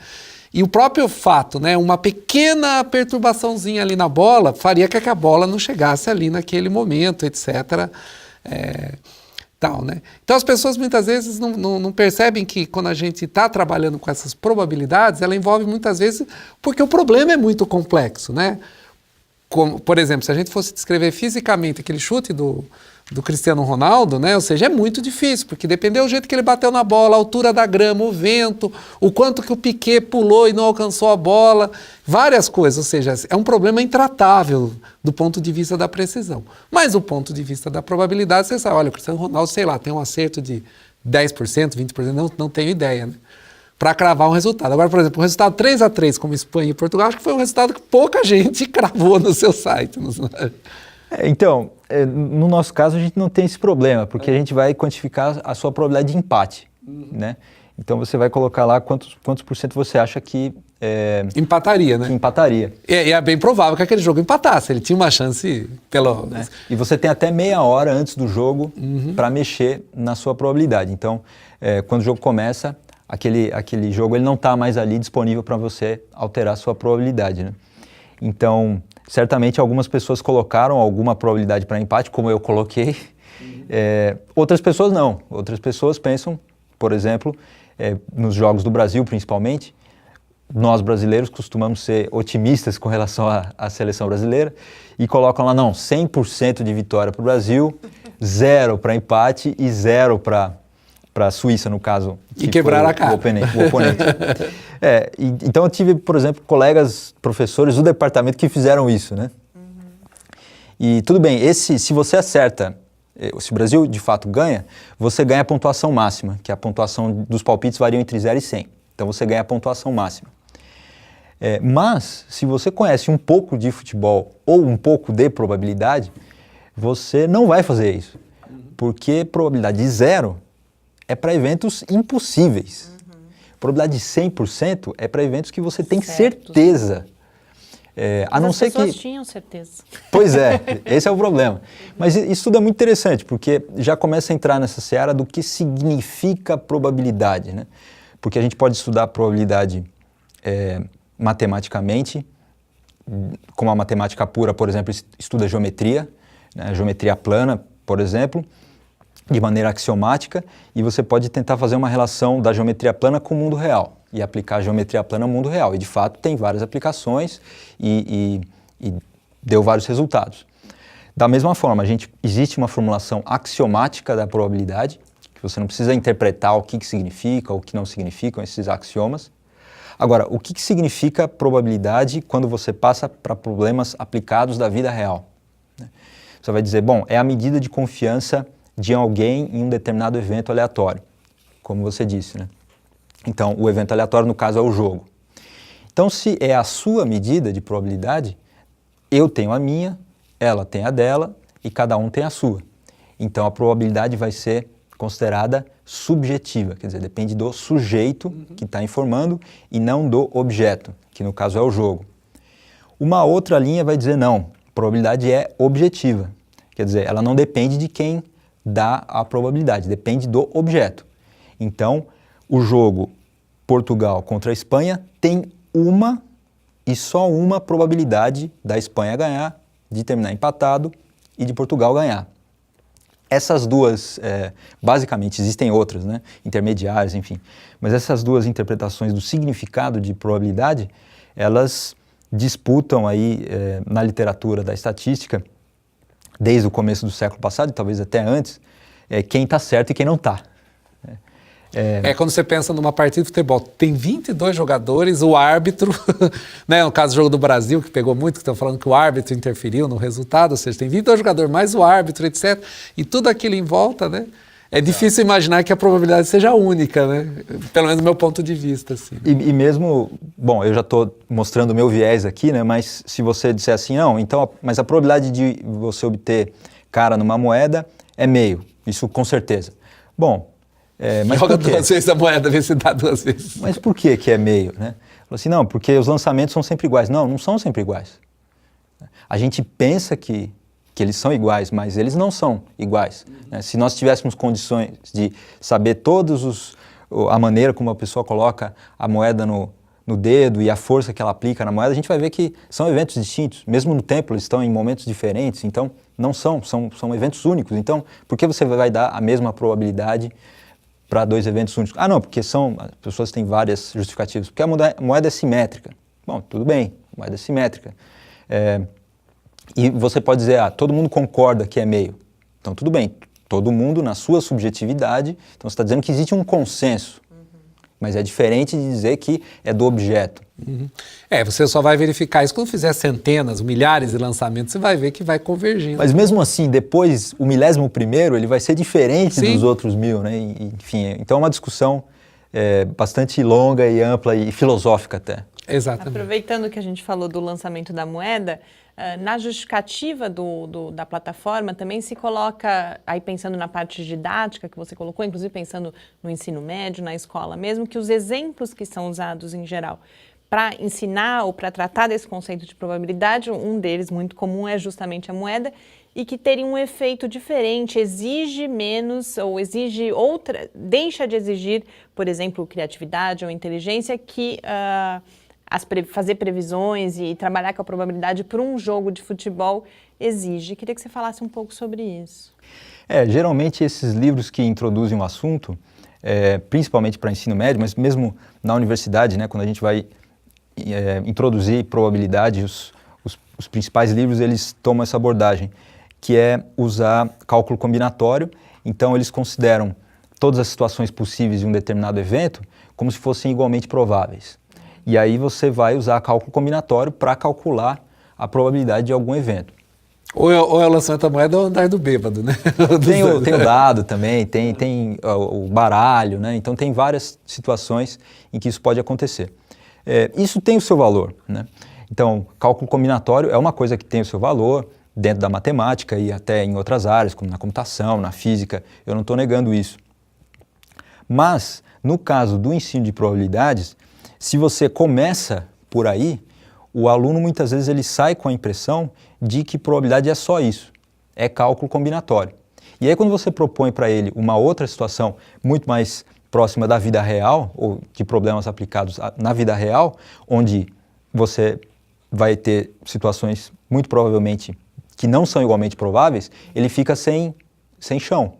E o próprio fato, né, uma pequena perturbaçãozinha ali na bola faria com que a bola não chegasse ali naquele momento, etc. Tal, né? Então as pessoas muitas vezes não percebem que quando a gente está trabalhando com essas probabilidades, ela envolve muitas vezes porque o problema é muito complexo, né? Como, por exemplo, se a gente fosse descrever fisicamente aquele chute do Cristiano Ronaldo, né? Ou seja, é muito difícil, porque dependeu do jeito que ele bateu na bola, a altura da grama, o vento, o quanto que o Piquet pulou e não alcançou a bola, várias coisas. Ou seja, é um problema intratável do ponto de vista da precisão. Mas do ponto de vista da probabilidade, você sabe, olha, o Cristiano Ronaldo, sei lá, tem um acerto de 10%, 20%, não tenho ideia, né? Para cravar um resultado. Agora, por exemplo, um resultado 3-3 como Espanha e Portugal, acho que foi um resultado que pouca gente cravou no seu site. Então, no nosso caso, a gente não tem esse problema, porque a gente vai quantificar a sua probabilidade de empate, né? Então, você vai colocar lá quantos por cento você acha que... empataria, né? Que empataria. E é bem provável que aquele jogo empatasse, ele tinha uma chance pelo... Né? E você tem até meia hora antes do jogo para mexer na sua probabilidade. Então, quando o jogo começa, aquele jogo ele não está mais ali disponível para você alterar a sua probabilidade, né? Então, certamente algumas pessoas colocaram alguma probabilidade para empate, como eu coloquei. Outras pessoas não. Outras pessoas pensam, por exemplo, nos jogos do Brasil principalmente, nós brasileiros costumamos ser otimistas com relação à seleção brasileira e colocam lá, não, 100% de vitória para o Brasil, 0 para empate e 0 para a Suíça, no caso. E quebrar a cara. O oponente. Então eu tive, por exemplo, colegas, professores do departamento que fizeram isso, né? E tudo bem, se você acerta, se o Brasil de fato ganha, você ganha a pontuação máxima, que a pontuação dos palpites varia entre 0 e 100. Então você ganha a pontuação máxima. Mas, se você conhece um pouco de futebol ou um pouco de probabilidade, você não vai fazer isso. Porque probabilidade de 0 é para eventos impossíveis. Probabilidade de 100% é para eventos que você tem certeza. A não ser que... As pessoas tinham certeza. Pois é, esse é o problema. Mas isso tudo é muito interessante, porque já começa a entrar nessa seara do que significa probabilidade, né? Porque a gente pode estudar a probabilidade matematicamente, como a matemática pura, por exemplo, estuda geometria, né? Geometria plana, por exemplo, de maneira axiomática, e você pode tentar fazer uma relação da geometria plana com o mundo real e aplicar a geometria plana ao mundo real. E, de fato, tem várias aplicações e deu vários resultados. Da mesma forma, existe uma formulação axiomática da probabilidade, que você não precisa interpretar o que significa, o que não significam esses axiomas. Agora, o que significa probabilidade quando você passa para problemas aplicados da vida real? Você vai dizer, bom, é a medida de confiança de alguém em um determinado evento aleatório, como você disse, né? Então, o evento aleatório, no caso, é o jogo. Então, se é a sua medida de probabilidade, eu tenho a minha, ela tem a dela e cada um tem a sua. Então, a probabilidade vai ser considerada subjetiva, quer dizer, depende do sujeito que está informando e não do objeto, que no caso é o jogo. Uma outra linha vai dizer, não, probabilidade é objetiva, quer dizer, ela não depende de quem dá a probabilidade, depende do objeto. Então, o jogo Portugal contra a Espanha tem uma e só uma probabilidade da Espanha ganhar, de terminar empatado e de Portugal ganhar. Essas duas, basicamente, existem outras, né, intermediárias, enfim, mas essas duas interpretações do significado de probabilidade, elas disputam aí na literatura da estatística, desde o começo do século passado, e talvez até antes, quem está certo e quem não está. Quando você pensa numa partida de futebol, tem 22 jogadores, o árbitro, né, no caso do jogo do Brasil, que pegou muito, que estão falando que o árbitro interferiu no resultado, ou seja, tem 22 jogadores mais o árbitro, etc. E tudo aquilo em volta, né? É difícil imaginar que a probabilidade seja única, né? Pelo menos do meu ponto de vista, assim. E mesmo, bom, eu já estou mostrando o meu viés aqui, né? Mas se você disser assim, não, então, mas a probabilidade de você obter cara numa moeda é meio, isso com certeza. Bom, mas joga por quê? 2 vezes a moeda, vê se dá 2 vezes. Mas por que é meio, né? Falou assim, não, porque os lançamentos são sempre iguais. Não, não são sempre iguais. A gente pensa que eles são iguais, mas eles não são iguais. Né? Se nós tivéssemos condições de saber a maneira como a pessoa coloca a moeda no dedo e a força que ela aplica na moeda, a gente vai ver que são eventos distintos. Mesmo no tempo, eles estão em momentos diferentes, então não são eventos únicos. Então, por que você vai dar a mesma probabilidade para 2 eventos únicos? Ah, não, porque as pessoas têm várias justificativas. Porque a moeda é simétrica. Bom, tudo bem, a moeda é simétrica. E você pode dizer, todo mundo concorda que é meio. Então, tudo bem, todo mundo na sua subjetividade, então você está dizendo que existe um consenso. Mas é diferente de dizer que é do objeto. Você só vai verificar isso quando fizer centenas, milhares de lançamentos, você vai ver que vai convergindo. Mas mesmo assim, depois, o 11º, ele vai ser diferente dos outros 1000, né? Enfim, então é uma discussão bastante longa e ampla e filosófica até. Exatamente. Aproveitando que a gente falou do lançamento da moeda, na justificativa da plataforma também se coloca, aí pensando na parte didática que você colocou, inclusive pensando no ensino médio, na escola mesmo, que os exemplos que são usados em geral para ensinar ou para tratar desse conceito de probabilidade, um deles muito comum é justamente a moeda, e que teria um efeito diferente, exige menos ou exige deixa de exigir, por exemplo, criatividade ou inteligência que fazer previsões e trabalhar com a probabilidade para um jogo de futebol exige. Queria que você falasse um pouco sobre isso. Geralmente esses livros que introduzem um assunto, principalmente para ensino médio, mas mesmo na universidade, né, quando a gente vai introduzir probabilidade, os principais livros eles tomam essa abordagem, que é usar cálculo combinatório. Então eles consideram todas as situações possíveis de um determinado evento como se fossem igualmente prováveis. E aí você vai usar cálculo combinatório para calcular a probabilidade de algum evento. Ou é o lançamento da moeda ou andar do bêbado, né? Tem o dado também, tem o baralho, né? Então tem várias situações em que isso pode acontecer. Isso tem o seu valor, né? Então, cálculo combinatório é uma coisa que tem o seu valor dentro da matemática e até em outras áreas, como na computação, na física, eu não estou negando isso. Mas, no caso do ensino de probabilidades, se você começa por aí, o aluno muitas vezes ele sai com a impressão de que probabilidade é só isso, é cálculo combinatório. E aí quando você propõe para ele uma outra situação muito mais próxima da vida real, ou de problemas aplicados na vida real, onde você vai ter situações muito provavelmente que não são igualmente prováveis, ele fica sem chão.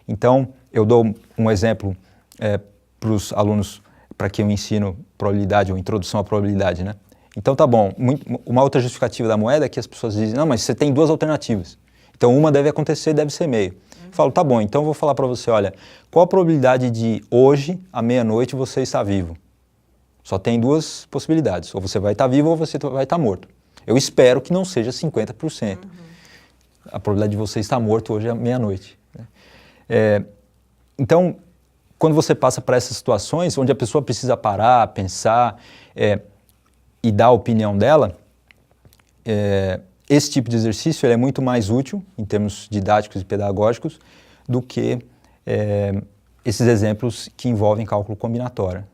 Então, eu dou um exemplo para os alunos para quem eu ensino probabilidade ou introdução à probabilidade, né? Então tá bom, uma outra justificativa da moeda é que as pessoas dizem, não, mas você tem 2 alternativas, então uma deve acontecer, deve ser meio. Eu falo, tá bom, então eu vou falar para você, olha, qual a probabilidade de hoje, à meia-noite, você estar vivo? Só tem 2 possibilidades, ou você vai estar vivo ou você vai estar morto. Eu espero que não seja 50%. A probabilidade de você estar morto hoje é à meia-noite. Então, quando você passa para essas situações, onde a pessoa precisa parar, pensar e dar a opinião dela, esse tipo de exercício ele é muito mais útil, em termos didáticos e pedagógicos, do que esses exemplos que envolvem cálculo combinatório.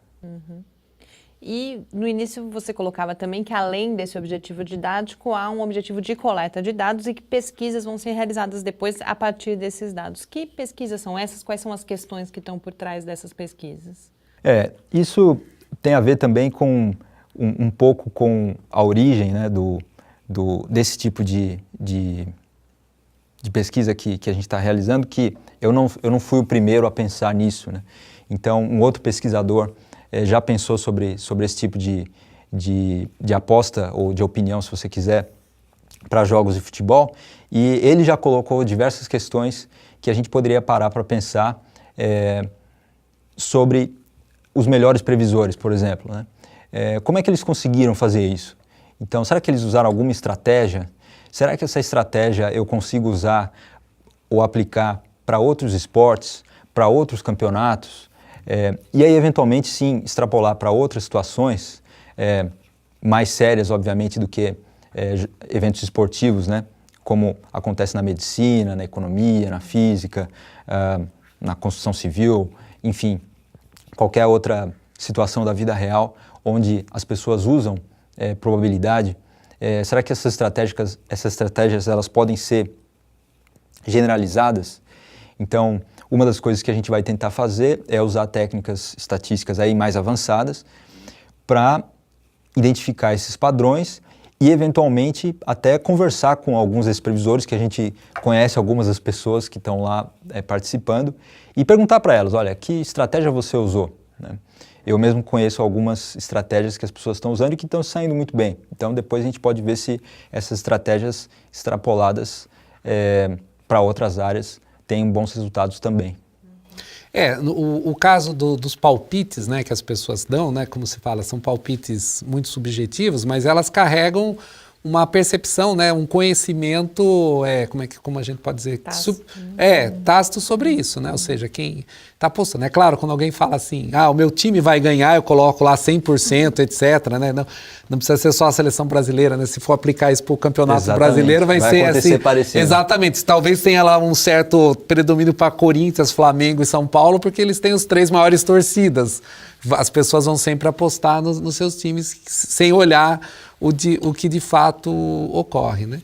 E no início você colocava também que além desse objetivo didático, há um objetivo de coleta de dados e que pesquisas vão ser realizadas depois a partir desses dados. Que pesquisas são essas? Quais são as questões que estão por trás dessas pesquisas? Isso tem a ver também com um pouco com a origem, né, desse tipo de pesquisa que a gente está realizando, que eu não fui o primeiro a pensar nisso, né? Então, um outro pesquisador já pensou sobre esse tipo de aposta ou de opinião, se você quiser, para jogos de futebol, e ele já colocou diversas questões que a gente poderia parar para pensar sobre os melhores previsores, por exemplo, né? Como é que eles conseguiram fazer isso? Então, será que eles usaram alguma estratégia? Será que essa estratégia eu consigo usar ou aplicar para outros esportes, para outros campeonatos? E aí, eventualmente, sim, extrapolar para outras situações mais sérias, obviamente, do que eventos esportivos, né? Como acontece na medicina, na economia, na física, na construção civil, enfim, qualquer outra situação da vida real onde as pessoas usam probabilidade. Será que essas estratégias elas podem ser generalizadas? Então, uma das coisas que a gente vai tentar fazer é usar técnicas estatísticas aí mais avançadas para identificar esses padrões e, eventualmente, até conversar com alguns desses previsores, que a gente conhece algumas das pessoas que estão lá participando, e perguntar para elas, olha, que estratégia você usou? Né? Eu mesmo conheço algumas estratégias que as pessoas estão usando e que estão saindo muito bem. Então, depois a gente pode ver se essas estratégias extrapoladas para outras áreas têm bons resultados também. O caso dos palpites, né, que as pessoas dão, né, como se fala, são palpites muito subjetivos, mas elas carregam uma percepção, né, um conhecimento, como a gente pode dizer? Tácito. Tácito sobre isso, né? Ou seja, quem está apostando. É claro, quando alguém fala assim, o meu time vai ganhar, eu coloco lá 100%, etc., né? Não precisa ser só a seleção brasileira, né? Se for aplicar isso para o campeonato brasileiro, vai ser assim. Parecido. Exatamente. Talvez tenha lá um certo predomínio para Corinthians, Flamengo e São Paulo, porque eles têm os 3 maiores torcidas. As pessoas vão sempre apostar nos seus times sem olhar o que de fato ocorre, né?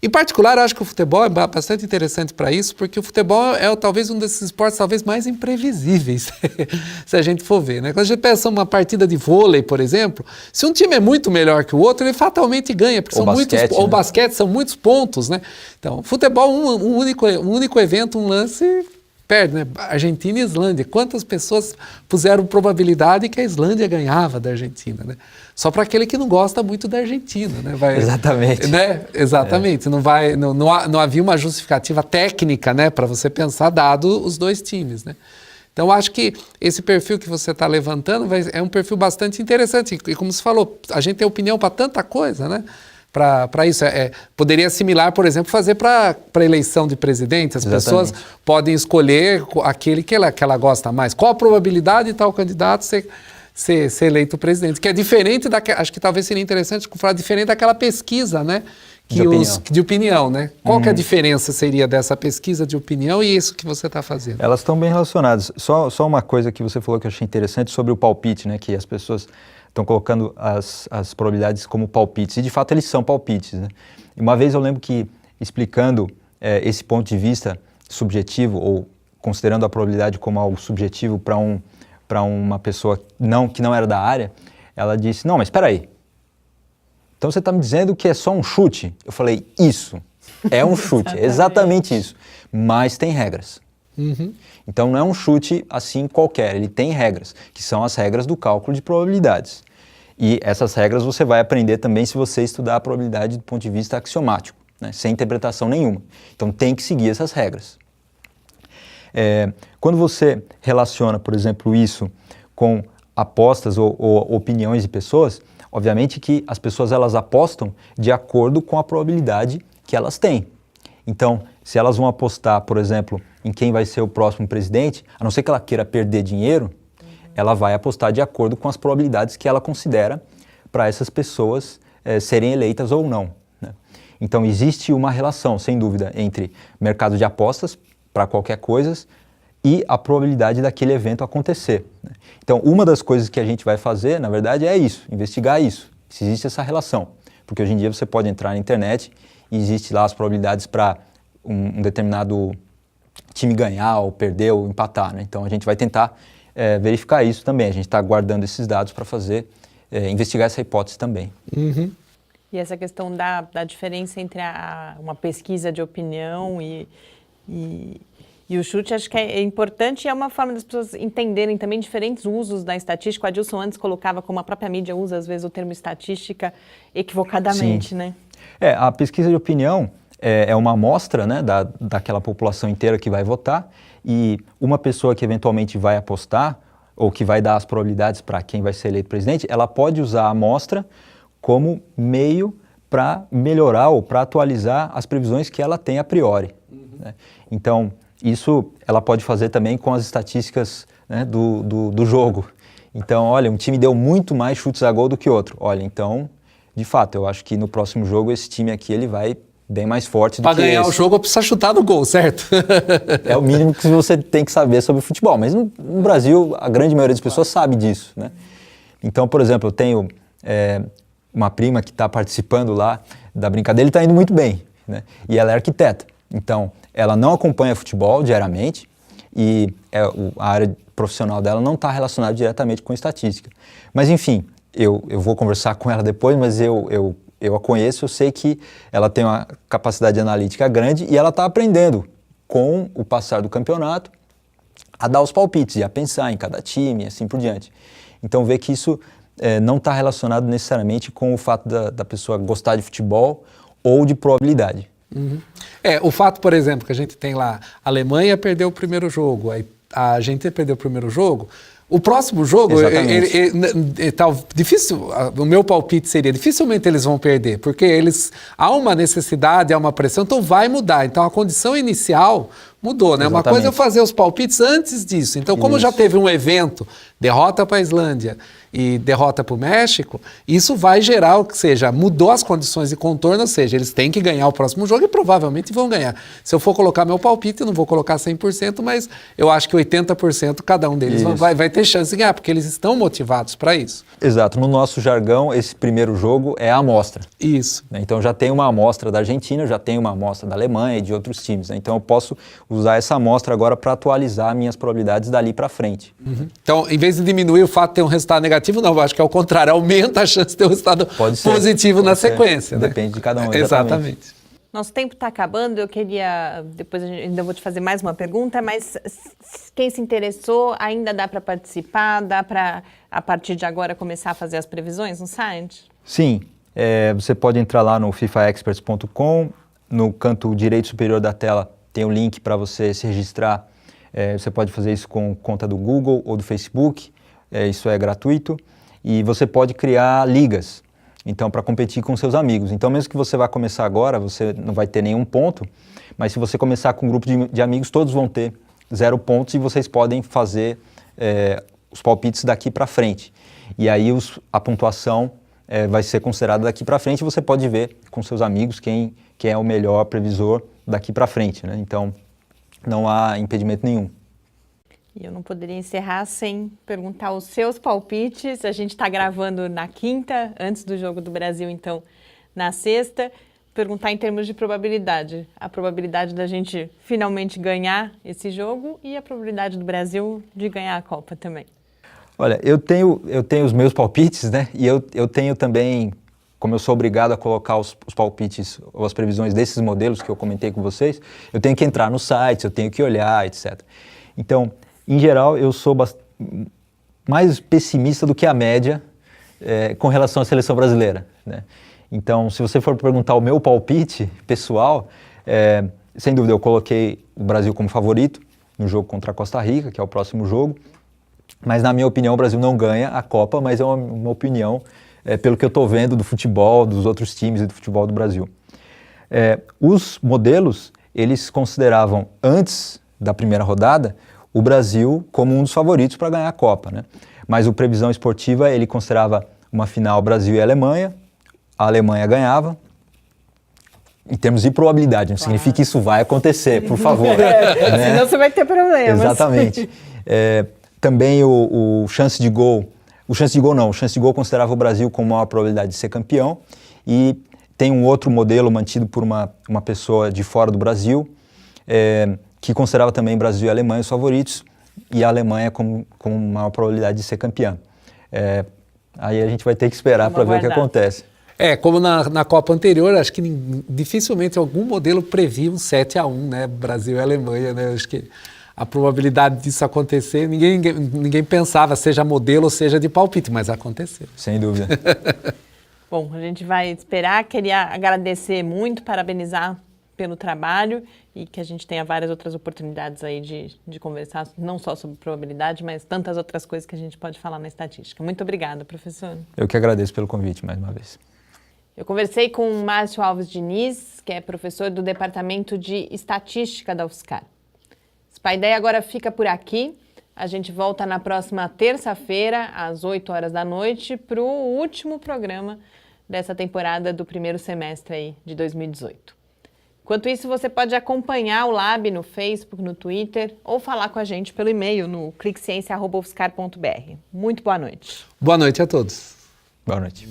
Em particular, eu acho que o futebol é bastante interessante para isso, porque o futebol é talvez um desses esportes talvez mais imprevisíveis, se a gente for ver, né? Quando a gente pensa uma partida de vôlei, por exemplo, se um time é muito melhor que o outro, ele fatalmente ganha, porque ou basquete, são muitos pontos, né? Então, futebol, um único evento, um lance, perde, né? Argentina e Islândia. Quantas pessoas puseram probabilidade que a Islândia ganhava da Argentina, né? Só para aquele que não gosta muito da Argentina, né? Exatamente. Né? Exatamente. Não havia uma justificativa técnica, né, para você pensar, dado os 2 times, né? Então, acho que esse perfil que você está levantando é um perfil bastante interessante. E como você falou, a gente tem opinião para tanta coisa, né? Para isso. Poderia assimilar, por exemplo, fazer para eleição de presidente. As pessoas podem escolher aquele que ela gosta mais. Qual a probabilidade de tal candidato ser eleito presidente? Que é diferente acho que talvez seria interessante falar diferente daquela pesquisa, né? De opinião, né? Qual que a diferença seria dessa pesquisa de opinião e isso que você está fazendo? Elas estão bem relacionadas. Só uma coisa que você falou que eu achei interessante sobre o palpite, né? Que as pessoas estão colocando as probabilidades como palpites, e de fato eles são palpites, né? Uma vez eu lembro que, explicando esse ponto de vista subjetivo, ou considerando a probabilidade como algo subjetivo para uma pessoa que não era da área, ela disse, não, mas espera aí, então você está me dizendo que é só um chute? Eu falei, isso, é um chute, é exatamente isso, mas tem regras. Uhum. Então não é um chute assim qualquer, ele tem regras, que são as regras do cálculo de probabilidades. E essas regras você vai aprender também se você estudar a probabilidade do ponto de vista axiomático, né, sem interpretação nenhuma. Então tem que seguir essas regras. Quando você relaciona, por exemplo, isso com apostas ou opiniões de pessoas, obviamente que as pessoas elas apostam de acordo com a probabilidade que elas têm. Então, se elas vão apostar, por exemplo, em quem vai ser o próximo presidente, a não ser que ela queira perder dinheiro, ela vai apostar de acordo com as probabilidades que ela considera para essas pessoas serem eleitas ou não, né? Então, existe uma relação, sem dúvida, entre mercado de apostas para qualquer coisa e a probabilidade daquele evento acontecer, né? Então, uma das coisas que a gente vai fazer, na verdade, é isso, investigar isso, se existe essa relação. Porque hoje em dia você pode entrar na internet e existe lá as probabilidades para um determinado time ganhar ou perder ou empatar, né? Então a gente vai tentar verificar isso também. A gente está guardando esses dados para investigar essa hipótese também. Uhum. E essa questão da diferença entre uma pesquisa de opinião e o chute, acho que é importante e é uma forma das pessoas entenderem também diferentes usos da estatística. O Adilson antes colocava como a própria mídia usa, às vezes, o termo estatística equivocadamente, Sim. né? A pesquisa de opinião é uma amostra, né, daquela população inteira que vai votar, e uma pessoa que eventualmente vai apostar, ou que vai dar as probabilidades para quem vai ser eleito presidente, ela pode usar a amostra como meio para melhorar ou para atualizar as previsões que ela tem a priori. Né? Então, isso ela pode fazer também com as estatísticas, né, do jogo. Então, olha, um time deu muito mais chutes a gol do que outro. Olha, então, de fato, eu acho que no próximo jogo esse time aqui ele vai bem mais forte do que esse. Para ganhar o jogo, precisa chutar no gol, certo? É o mínimo que você tem que saber sobre futebol. Mas no Brasil, a grande maioria das pessoas sabe disso, né? Então, por exemplo, eu tenho uma prima que está participando lá da brincadeira e está indo muito bem, né? E ela é arquiteta. Então, ela não acompanha futebol diariamente e a área profissional dela não está relacionada diretamente com estatística. Mas, enfim, eu vou conversar com ela depois, mas eu a conheço, eu sei que ela tem uma capacidade analítica grande e ela está aprendendo, com o passar do campeonato, a dar os palpites e a pensar em cada time e assim por diante. Então, vê que isso não está relacionado necessariamente com o fato da pessoa gostar de futebol ou de probabilidade. Uhum. O fato, por exemplo, que a gente tem lá, a Alemanha perdeu o primeiro jogo, a Argentina perdeu o primeiro jogo, o próximo jogo, difícil, o meu palpite seria, dificilmente eles vão perder, porque há uma necessidade, há uma pressão, então vai mudar. Então a condição inicial mudou, né? Exatamente. Uma coisa é eu fazer os palpites antes disso. Então, como já teve um evento, derrota para a Islândia e derrota para o México, isso vai gerar o que seja, mudou as condições de contorno, ou seja, eles têm que ganhar o próximo jogo e provavelmente vão ganhar. Se eu for colocar meu palpite, eu não vou colocar 100%, mas eu acho que 80% cada um deles vai ter chance de ganhar, porque eles estão motivados para isso. Exato. No nosso jargão, esse primeiro jogo é a amostra. Isso. Então já tem uma amostra da Argentina, já tem uma amostra da Alemanha e de outros times. Né? Então eu posso usar essa amostra agora para atualizar minhas probabilidades dali para frente. Uhum. Então, em vez de diminuir o fato de ter um resultado negativo, não, eu acho que é o contrário, aumenta a chance de ter um resultado positivo na sequência. Né? Depende de cada um. Exatamente. Nosso tempo está acabando, eu queria, depois ainda vou te fazer mais uma pergunta, mas quem se interessou, ainda dá para participar, dá para, a partir de agora, começar a fazer as previsões no site? Sim, você pode entrar lá no fifaexperts.com, no canto direito superior da tela tem o link para você se registrar. Você pode fazer isso com conta do Google ou do Facebook, isso é gratuito, e você pode criar ligas, então para competir com seus amigos. Então mesmo que você vá começar agora, você não vai ter nenhum ponto, mas se você começar com um grupo de amigos, todos vão ter 0 pontos e vocês podem fazer os palpites daqui para frente. E aí a pontuação vai ser considerada daqui para frente e você pode ver com seus amigos quem é o melhor previsor daqui para frente, né? Então, não há impedimento nenhum. E eu não poderia encerrar sem perguntar os seus palpites. A gente está gravando na quinta, antes do Jogo do Brasil, então, na sexta. Perguntar em termos de probabilidade. A probabilidade da gente finalmente ganhar esse jogo e a probabilidade do Brasil de ganhar a Copa também. Olha, eu tenho os meus palpites, né? E eu tenho também, como eu sou obrigado a colocar os palpites ou as previsões desses modelos que eu comentei com vocês, eu tenho que entrar no site, eu tenho que olhar, etc. Então, em geral, eu sou mais pessimista do que a média com relação à seleção brasileira, né? Então, se você for perguntar o meu palpite pessoal, sem dúvida eu coloquei o Brasil como favorito no jogo contra a Costa Rica, que é o próximo jogo. Mas, na minha opinião, o Brasil não ganha a Copa, mas é uma opinião pelo que eu estou vendo do futebol, dos outros times e do futebol do Brasil. Os modelos, eles consideravam, antes da primeira rodada, o Brasil como um dos favoritos para ganhar a Copa, né? Mas o Previsão Esportiva, ele considerava uma final Brasil e Alemanha, a Alemanha ganhava. Em termos de probabilidade, não significa que isso vai acontecer, por favor. Né? Senão você vai ter problemas. Exatamente. Também o chance de gol considerava o Brasil com maior probabilidade de ser campeão, e tem um outro modelo mantido por uma pessoa de fora do Brasil, que considerava também Brasil e Alemanha os favoritos, e a Alemanha com maior probabilidade de ser campeã. Aí a gente vai ter que esperar para ver o que acontece. Como na Copa anterior, acho que dificilmente algum modelo previa um 7-1, né? Brasil e Alemanha, né? Acho que a probabilidade disso acontecer, ninguém pensava, seja modelo ou seja de palpite, mas aconteceu. Sem dúvida. Bom, a gente vai esperar. Queria agradecer muito, parabenizar pelo trabalho e que a gente tenha várias outras oportunidades aí de conversar, não só sobre probabilidade, mas tantas outras coisas que a gente pode falar na estatística. Muito obrigada, professor. Eu que agradeço pelo convite mais uma vez. Eu conversei com o Márcio Alves Diniz, que é professor do Departamento de Estatística da UFSCar. SPAIdeia agora fica por aqui. A gente volta na próxima terça-feira, às 8 horas da noite, para o último programa dessa temporada do primeiro semestre aí de 2018. Enquanto isso, você pode acompanhar o Lab no Facebook, no Twitter, ou falar com a gente pelo e-mail no cliqueciência@ufscar.br. Muito boa noite. Boa noite a todos. Boa noite.